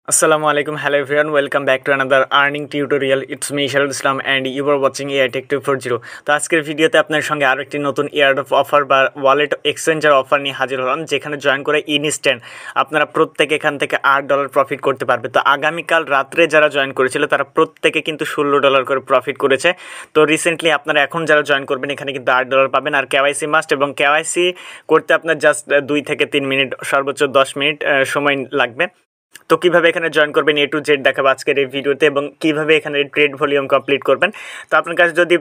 Assalamualaikum, hello everyone, welcome back to another earning tutorial. It's me Esarul and you are watching AI Tech 240. তো আজকের ভিডিওতে আপনার সঙ্গে আরো একটি নতুন Airdrop অফার বা ওয়ালেট এক্সচেঞ্জার অফার নিয়ে হাজির হলাম, যেখানে জয়েন করে ইনস্ট্যান্ট আপনারা প্রত্যেকে এখান থেকে $8 প্রফিট করতে পারবে। তো আগামীকাল রাত্রে যারা জয়েন করেছিল তারা প্রত্যেকে কিন্তু $16 করে প্রফিট করেছে। তো রিসেন্টলি আপনারা এখন যারা জয়েন করবেন এখানে কিন্তু $8 পাবেন। আর কেওয়াইসি মাস্ট, এবং কেওয়াইসি করতে আপনার জাস্ট 2 থেকে 3 মিনিট, সর্বোচ্চ 10 মিনিট সময় লাগবে। তো কিভাবে এখানে জয়েন করবেন A to Z দেখাবো আজকের এই ভিডিওতে, এবং কিভাবে এখানে ট্রেড ভলিউম কমপ্লিট করবেন। তো আপনার কাছে যদি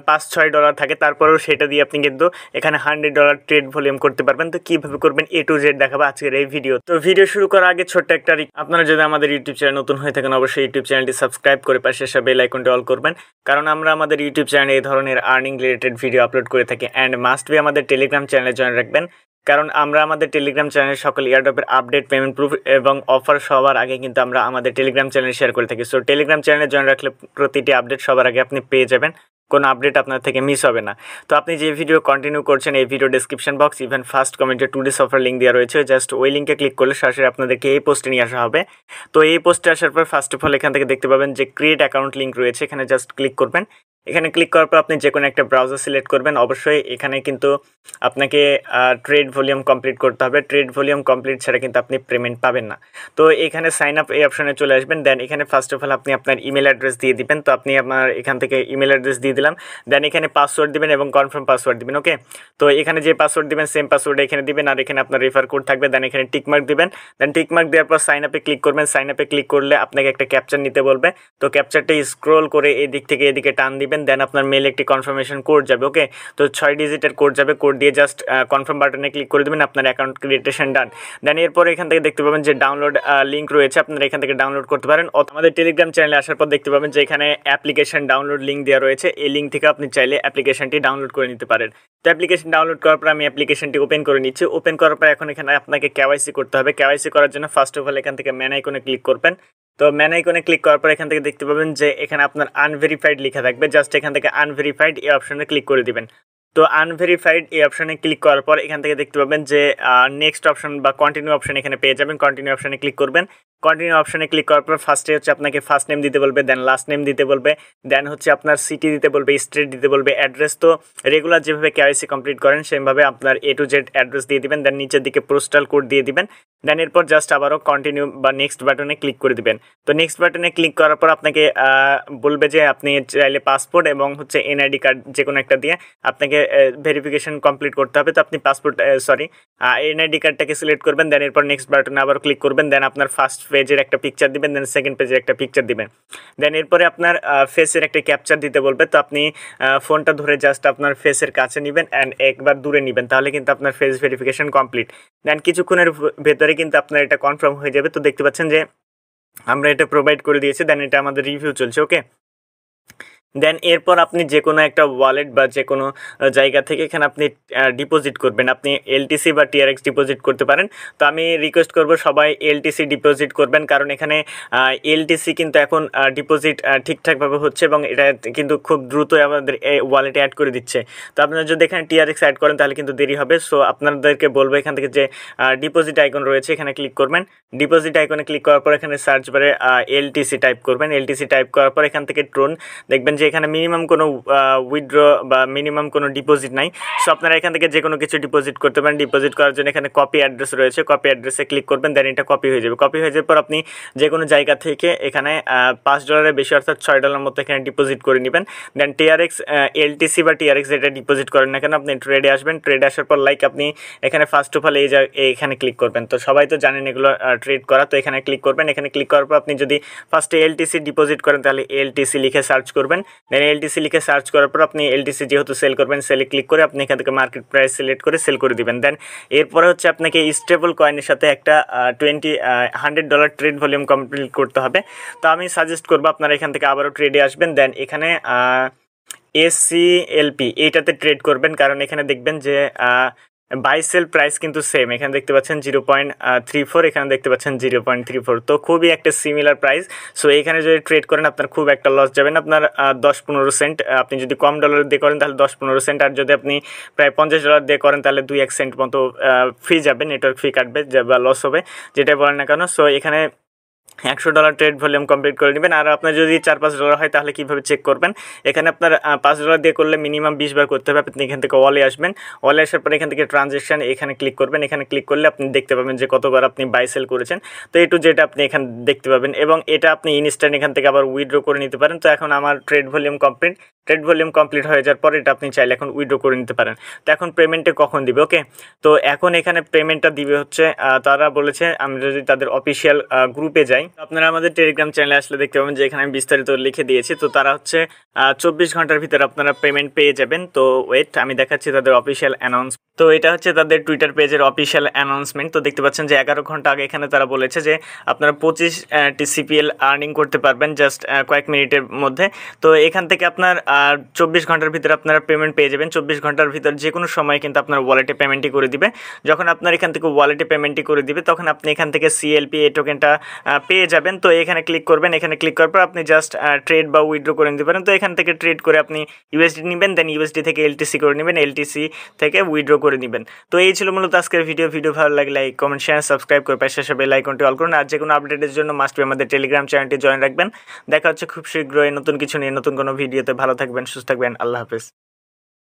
$5-6 থাকে তারপরেও সেটা দিয়ে আপনি কিন্তু এখানে $100 ট্রেড ভলিউম করতে পারবেন। তো কিভাবে করবেন A to Z দেখাবো আজকের এই ভিডিও। তো ভিডিও শুরু করার আগে ছোট্ট একটা আপনারা যদি আমাদের ইউটিউব চ্যানেল নতুন হয়ে থাকেন অবশ্যই ইউটিউব চ্যানেলটি সাবস্ক্রাইব করে পাশে আসা বেল আইকনটি অল করবেন, কারণ আমরা আমাদের ইউটিউব চ্যানেলে এই ধরনের আর্নিং রিলেটেড ভিডিও আপলোড করে থাকি। অ্যান্ড মাস্ট বি আমাদের টেলিগ্রাম চ্যানেলে জয়েন রাখবেন, কারণ আমরা আমাদের টেলিগ্রাম চ্যানেলে সকল এয়ারড্রপের আপডেট, পেমেন্ট প্রুফ এবং অফার সবার আগে কিন্তু আমরা আমাদের টেলিগ্রাম চ্যানেলে শেয়ার করে থাকি। সো টেলিগ্রাম চ্যানেলে জয়েন রাখলে প্রতিটি আপডেট সবার আগে আপনি পেয়ে যাবেন, কোনো আপডেট আপনার থেকে মিস হবে না। তো আপনি যে ভিডিও কন্টিনিউ করছেন এই video description box even first কমেন্টে টুডেস অফার লিঙ্ক দেওয়া রয়েছে, জাস্ট ওই লিঙ্কে ক্লিক করলে সরাসরি আপনাদেরকে এই পোস্টে নিয়ে আসা হবে। তো এই পোস্টে আসার পর ফার্স্ট অফ অল এখান থেকে দেখতে পাবেন যে ক্রিয়েট অ্যাকাউন্ট লিঙ্ক রয়েছে, এখানে জাস্ট ক্লিক করবেন। এখানে ক্লিক করার পর আপনি যে কোনো একটা ব্রাউজার সিলেক্ট করবেন। অবশ্যই এখানে কিন্তু আপনাকে ট্রেড ভলিউম কমপ্লিট করতে হবে, ট্রেড ভলিউম কমপ্লিট ছাড়া কিন্তু আপনি পেমেন্ট পাবেন না। তো এখানে সাইন আপ এই অপশনে চলে আসবেন। দেন এখানে ফার্স্ট অফ অল আপনি আপনার ইমেল অ্যাড্রেস দিয়ে দিবেন। তো আপনি আপনার এখান থেকে ইমেল অ্যাড্রেস দিয়ে দিলাম। দেন এখানে পাসওয়ার্ড দিবেন এবং কনফার্ম পাসওয়ার্ড দিবেন। ওকে, তো এখানে যে পাসওয়ার্ড দিবেন সেম পাসওয়ার্ড এখানে দিবেন, আর এখানে আপনার রেফার কোড থাকবে। দেন এখানে টিকমার্ক দিবেন। দেন টিকমার্ক দেওয়ার পর সাইন আপে ক্লিক করবেন। সাইন আপে ক্লিক করলে আপনাকে একটা ক্যাপচার নিতে বলবে। তো ক্যাপচারটা স্ক্রোল করে এদিক থেকে এদিকে টান দিবেন। দেন আপনার মেলে একটি কনফার্মেশন কোড যাবে। ওকে, তো 6 ডিজিটের কোড যাবে। কোড দিয়ে জাস্ট কনফার্ম বাটনে ক্লিক করে দেবেন, আপনার অ্যাকাউন্ট ক্রিয়েটেশন ডান। দেন এরপরে এখান থেকে দেখতে পাবেন যে ডাউনলোড লিঙ্ক রয়েছে, আপনারা এখান থেকে ডাউনলোড করতে পারেন। আমাদের টেলিগ্রাম চ্যানেলে আসার পর দেখতে পাবেন যে এখানে অ্যাপ্লিকেশন ডাউনলোড লিঙ্ক দেওয়া রয়েছে। এই লিঙ্ক থেকে আপনি চাইলে অ্যাপ্লিকেশনটি ডাউনলোড করে নিতে পারেন। তো অ্যাপ্লিকেশন ডাউনলোড করার পর আমি অ্যাপ্লিকেশনটি ওপেন করে নিচ্ছি। ওপেন করার পর এখন এখানে আপনাকে কেওয়াইসি করতে হবে। কেওয়াইসি করার জন্য ফার্স্ট অফ অল এখান থেকে ম্যান আইকনে ক্লিক করবেন। তো ম্যান আইকনে ক্লিক করার পর এখান থেকে দেখতে পাবেন যে এখানে আপনার আনভেরিফাইড লেখা থাকবে, জাস্ট এখান থেকে আনভেরিফাইড এই অপশনে ক্লিক করে দিবেন। তো আনভেরিফাইড এই অপশনে ক্লিক করার পর এখান থেকে দেখতে পাবেন যে নেক্সট অপশন বা কন্টিনিউ অপশন এখানে পেয়ে যাবেন। কন্টিনিউ অপশনে ক্লিক করবেন। কন্টিনিউ অপশনে ক্লিক করার পর ফার্স্টে হচ্ছে আপনাকে ফার্স্ট নেম দিতে বলবে, দেন লাস্ট নেম দিতে বলবে, দেন হচ্ছে আপনার সিটি দিতে বলবে, স্টেট দিতে বলবে, অ্যাড্রেস। তো রেগুলার যেভাবে কেওয়াইসি কমপ্লিট করেন সেভাবে আপনার A to Z অ্যাড্রেস দিয়ে দিবেন। দেন নিচের দিকে পোস্টাল কোড দিয়ে দিবেন। দেন এরপর জাস্ট আবারও কন্টিনিউ বা নেক্সট বাটনে ক্লিক করে দিবেন। তো নেক্সট বাটনে ক্লিক করার পর আপনাকে বলবে যে আপনি চাইলে পাসপোর্ট এবং হচ্ছে এনআইডি কার্ড যে কোনো একটা দিয়ে আপনাকে ভেরিফিকেশন কমপ্লিট করতে হবে। তো আপনি এনআইডি কার্ডটাকে সিলেক্ট করবেন। দেন এরপর নেক্সট বাটনে আবার ক্লিক করবেন। দেন আপনার ফার্স্ট পেজের একটা পিকচার দিবেন, দেন সেকেন্ড পেজের একটা পিকচার দিবেন। দেন এরপরে আপনার ফেসের একটা ক্যাপচার দিতে বলবে। তো আপনি ফোনটা ধরে জাস্ট আপনার ফেসের কাছে নেবেন অ্যান্ড একবার দূরে নেবেন, তাহলে কিন্তু আপনার ফেস ভেরিফিকেশন কমপ্লিট। দেন কিছুক্ষণের ভেতরে কিন্তু আপনার এটা কনফার্ম হয়ে যাবে। তো দেখতে পাচ্ছেন যে আমরা এটা প্রোভাইড করে দিয়েছি। দেন এটা আমাদের রিভিউ চলছে। ওকে, দেন এরপর আপনি যে কোনো একটা ওয়ালেট বা যে কোনো জায়গা থেকে এখানে আপনি ডিপোজিট করবেন। আপনি এলটিসি বা টিআরএক্স ডিপোজিট করতে পারেন। তো আমি রিকোয়েস্ট করব সবাই এলটিসি ডিপোজিট করবেন, কারণ এখানে এলটিসি কিন্তু এখন ডিপোজিট ঠিকঠাকভাবে হচ্ছে এবং এটা কিন্তু খুব দ্রুত আমাদের ওয়ালেটে অ্যাড করে দিচ্ছে। তো আপনারা যদি এখানে টিআরএক্স অ্যাড করেন তাহলে কিন্তু দেরি হবে। সো আপনাদেরকে বলবো এখান থেকে যে ডিপোজিট আইকন রয়েছে এখানে ক্লিক করবেন। ডিপোজিট আইকনে ক্লিক করার পর এখানে সার্চ বারে এলটিসি টাইপ করবেন। এলটিসি টাইপ করার পর এখান থেকে ট্রোন দেখবেন যে এখানে মিনিমাম কোনো উইথড্র বা মিনিমাম কোনো ডিপোজিট নাই। সো আপনারা এখান থেকে যে কোনো কিছু ডিপোজিট করতে পারেন। ডিপোজিট করার জন্য এখানে কপি অ্যাড্রেস রয়েছে, কপি অ্যাড্রেসে ক্লিক করবেন। দেন এটা কপি হয়ে যাবে। কপি হয়ে যাওয়ার পর আপনি যে কোনো জায়গা থেকে এখানে $5 বেশি অর্থাৎ $6 মতো এখানে ডিপোজিট করে নেবেন। দেন টিআরএক্স এলটিসি বা টিআরএক্স যেটা ডিপোজিট করেন না কেন আপনি ট্রেডে আসবেন। ট্রেডে আসার পর আপনি এখানে ফার্স্ট অফ অল এখানে ক্লিক করবেন। তো সবাই তো জানেন এগুলো ট্রেড করা। তো এখানে ক্লিক করবেন। এখানে ক্লিক করার পর আপনি যদি ফার্স্টে এলটিসি ডিপোজিট করেন তাহলে এলটিসি লিখে সার্চ করবেন। দেন এলটিসি লিখে সার্চ করার পর আপনি এলটিসি যেহেতু সেল করবেন সেলে ক্লিক করে আপনি এখান থেকে মার্কেট প্রাইস সিলেক্ট করে সেল করে দিবেন। দেন এরপরে হচ্ছে আপনাকে স্টেবল কয়েনের সাথে একটা $100 ট্রেড ভলিউম কমপ্লিট করতে হবে। তো আমি সাজেস্ট করবো আপনারা এখান থেকে আবারও ট্রেডে আসবেন। দেন এখানে SCLP এইটাতে ট্রেড করবেন, কারণ এখানে দেখবেন যে বাই সেল প্রাইস কিন্তু সেম। এখানে দেখতে পাচ্ছেন 0.34, এখানে দেখতে পাচ্ছেন 0.34। তো খুবই একটা সিমিলার প্রাইস। সো এখানে যদি ট্রেড করেন আপনার খুব একটা লস যাবে না, আপনার 10-15 সেন্ট। আপনি যদি কম ডলার দিয়ে করেন তাহলে 10-15 সেন্ট, আর যদি আপনি প্রায় $50 দিয়ে করেন তাহলে 2-1 সেন্ট মতো ফি যাবে, নেটওয়ার্ক ফি কাটবে বা লস হবে, যেটাই বলেন না কেন। সো এখানে $100 ট্রেড ভলিউম কমপ্লিট করে নেবেন। আর আপনার যদি $4-5 হয় তাহলে কীভাবে চেক করবেন, এখানে আপনার $5 দিয়ে করলে মিনিমাম 20 বার করতে হবে। আপনি এখান থেকে ওয়ালে আসবেন, ওয়ালে আসার পরে এখান থেকে ট্রানজ্যাকশান এখানে ক্লিক করবেন। এখানে ক্লিক করলে আপনি দেখতে পাবেন যে কতবার আপনি বাই সেল করেছেন। তো এই টু যেটা আপনি এখানে দেখতে পাবেন, এবং এটা আপনি ইনস্ট্যান্ট এখান থেকে আবার উইথড্র করে নিতে পারেন। তো এখন আমার ট্রেড ভলিউম কমপ্লিট হয়ে যাওয়ার পর এটা আপনি চাইলে এখন উইথড্র করে নিতে পারেন। তো এখন পেমেন্টে কখন দিবে? ওকে, তো এখন এখানে পেমেন্টটা দিবে হচ্ছে তারা বলেছে, আমি যদি তাদের অফিসিয়াল গ্রুপে যাই, আপনারা আমাদের টেলিগ্রাম চ্যানেলে আসলে দেখতে পাবেন যে এখানে আমি বিস্তারিত লিখে দিয়েছি। তো তারা হচ্ছে 24 ঘন্টার ভিতরে আপনারা পেমেন্ট পেয়ে যাবেন। তো ওয়েট, আমি দেখাচ্ছি তাদের অফিসিয়াল অ্যানাউন্স। তো এটা হচ্ছে তাদের টুইটার পেজের অফিসিয়াল অ্যানাউন্সমেন্ট। তো দেখতে পাচ্ছেন যে 11 ঘন্টা আগে এখানে তারা বলেছে যে আপনারা 25 TCPL আর্নিং করতে পারবেন জাস্ট কয়েক মিনিটের মধ্যে। তো এখান থেকে আপনার 24 ঘন্টার ভিতরে আপনারা পেমেন্ট পেয়ে যাবেন। 24 ঘন্টার ভিতর যে কোনো সময় কিন্তু আপনার ওয়ালেটে পেমেন্টই করে দিবে। যখন আপনার এখান থেকে ওয়ালেটে পেমেন্টই করে দিবে তখন আপনি এখান থেকে CLP এই টোকেনটা পেয়ে যাবেন। তো এখানে ক্লিক করবেন, এখানে ক্লিক করার পর আপনি জাস্ট ট্রেড বা উইথড্র করে নিতে পারেন। তো এখান থেকে ট্রেড করে আপনি USD নেবেন, দেন USD থেকে LTC করে নেবেন, LTC থেকে উইথড্র করে নেবেন। তো এই ছিল মূলত আজকের ভিডিও ভালো লাগলে লাইক, কমেন্ট, শেয়ার, সাবস্ক্রাইব করে পাশে বেল আইকনটি অল করুন। আর যে কোনো আপডেটের জন্য মাস্ট বি আমাদের টেলিগ্রাম চ্যানেলটি জয়েন রাখবেন। দেখা হচ্ছে খুব শীঘ্রই নতুন কিছু নিয়ে নতুন কোনো ভিডিওতে। ভালো থাকবেন, সুস্থ থাকবেন, আল্লাহ হাফেজ।